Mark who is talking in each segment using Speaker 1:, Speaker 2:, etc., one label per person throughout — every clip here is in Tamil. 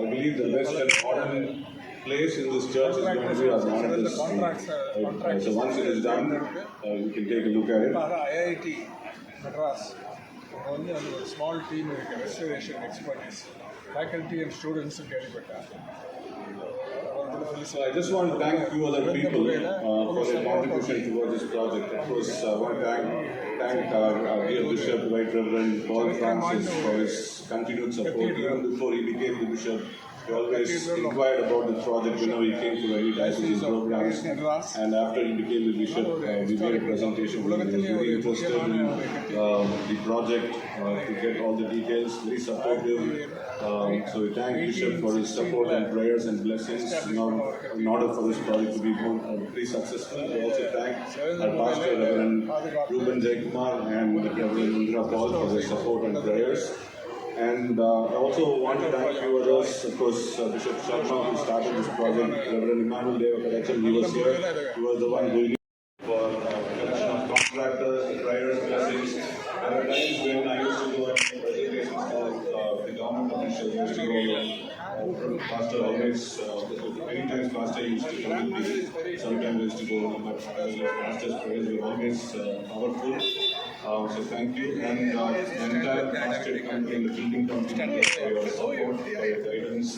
Speaker 1: I believe the best and modern place in this church is going to be our monitors. So once it is done, you can take a look at it.
Speaker 2: IIT Madras, only a small team restoration expertise, faculty and students
Speaker 1: So I just want to thank a few other people for their contribution towards this project. Of course, I want to thank our dear Bishop, Right Reverend Paul Francis, for his continued support. Even before he became the bishop, he always inquired about the project whenever he came to any diocese programs. And after he became the bishop, we made a presentation. He was very interested in the project to get all the details, very supportive. So we thank Bishop for his support and prayers and blessings in order for this project to be very successful. We also thank our pastor, Reverend Ruben Jaykumar and Reverend Indra Paul for their support and prayers. And I also want to thank a few others. Of course, Bishop Sharma, who started this project, Reverend Emmanuel Deva Kadachal, he was here. He was the one doing it for collection of contractors, prayers, blessings. There are times when I used to go and make presentations for the government officials. Used to go, Pastor always, many times Pastor used to come with me. Sometimes I used to go, but Pastor's prayers were always powerful. So thank you, and the entire pastor company, the building company, for your support, for your guidance,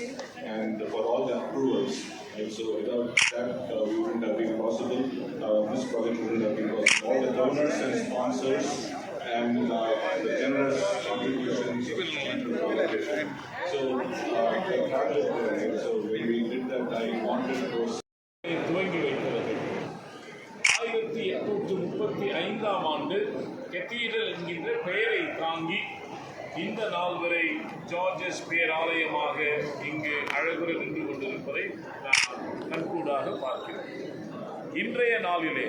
Speaker 1: and for all the approvals. And so without that, we wouldn't have been possible. This project wouldn't have been possible. All the donors and sponsors and the generous contributions. So when we did that, I wanted those.
Speaker 3: துவங்கி வைக்கிறது. 1835ஆம் ஆண்டு கெத்தீட்ரல் என்கின்ற பெயரை தாங்கி இந்த நாள் வரை ஜார்ஜஸ் பேராலயமாக இங்கு அழகுற நின்று கொண்டிருப்பதை நான் கண்கூடாக பார்க்கிறேன். இன்றைய நாளிலே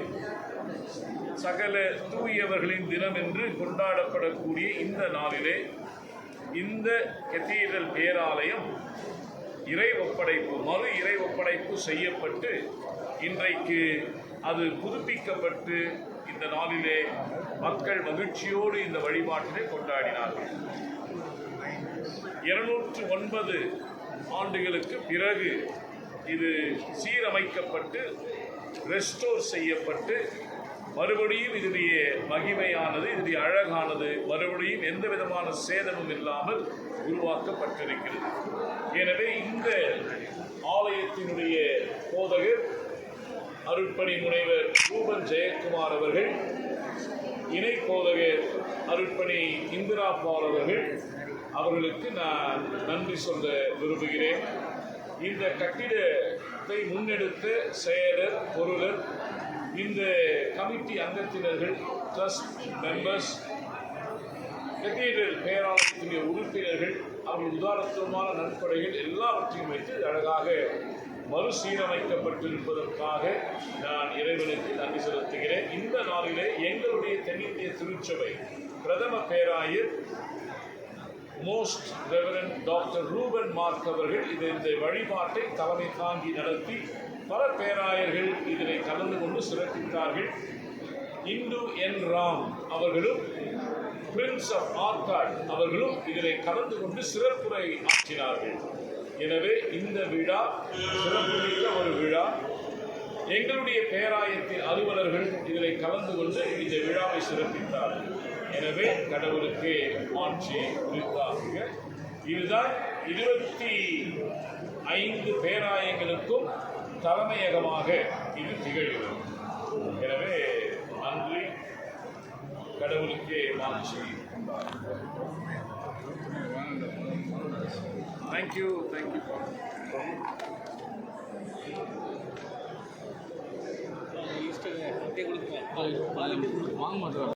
Speaker 3: சகல தூயவர்களின் தினம் என்று கொண்டாடப்படக்கூடிய இந்த நாளிலே இந்த கெத்தீட்ரல் பேராலயம் இறை ஒப்படைப்பு, மறு இறை ஒப்படைப்பு செய்யப்பட்டு இன்றைக்கு அது புதுப்பிக்கப்பட்டு இந்த நாளிலே மக்கள் மகிழ்ச்சியோடு இந்த வழிபாட்டினை கொண்டாடினார்கள். 209 ஆண்டுகளுக்கு பிறகு இது சீரமைக்கப்பட்டு ரெஸ்டோர் செய்யப்பட்டு மறுபடியும் இதனுடைய மகிமையானது, இதனுடைய அழகானது மறுபடியும் எந்த விதமான சேதமும் இல்லாமல் உருவாக்கப்பட்டிருக்கிறது. எனவே இந்த ஆலயத்தினுடைய போதகர் அருட்பணி முனைவர் ரூபன் ஜெயக்குமார் அவர்கள், இணை போதகர் அருட்பணி இந்திரா பால் அவர்களுக்கு நான் நன்றி சொல்ல விரும்புகிறேன். இந்த கட்டிடத்தை முன்னெடுத்த செயலர், பொருளர், இந்த கமிட்டி அங்கத்தினர்கள், ட்ரஸ்ட் மெம்பர்ஸ், கத்தீட்ரல் பேராலயத்தினுடைய உறுப்பினர்கள், அவர்கள் உதாரணத்துவமான நன்கொடைகள் எல்லாவற்றையும் வைத்து அழகாக மறுசீரமைக்கப்பட்டிருப்பதற்காக நான் இறைவனுக்கு நன்றி செலுத்துகிறேன். இந்த நாளிலே எங்களுடைய தென்னிந்திய திருச்சபை பிரதம பேராயர் most reverend doctor Reuben Mark அவர்கள் இந்த வழிபாட்டை தலைமை தாங்கி நடத்தி பல பேராயர்கள் இதனை கலந்து கொண்டு சிறப்பித்தார்கள். இந்து என் ராம் அவர்களும் பிரின்ஸ் ஆஃப் ஆர்காட் அவர்களும் இதனை கலந்து கொண்டு சிறப்புரை ஆற்றினார்கள். எனவே இந்த விழா சிறப்புமிக்க ஒரு விழா. எங்களுடைய பேராயத்தின் அலுவலர்கள் இதில் கலந்து கொண்டு இந்த விழாவை சிறப்பித்தார்கள். எனவே கடவுளுக்கு ஆட்சி உரித்தாகுக. இதுதான் 25 பேராயங்களுக்கும் தலைமையகமாக இது திகழ்கிறது. எனவே நன்றி, கடவுளுக்கே ஆட்சி. தேங்க்யூ. வாங்க மாட்டோம்.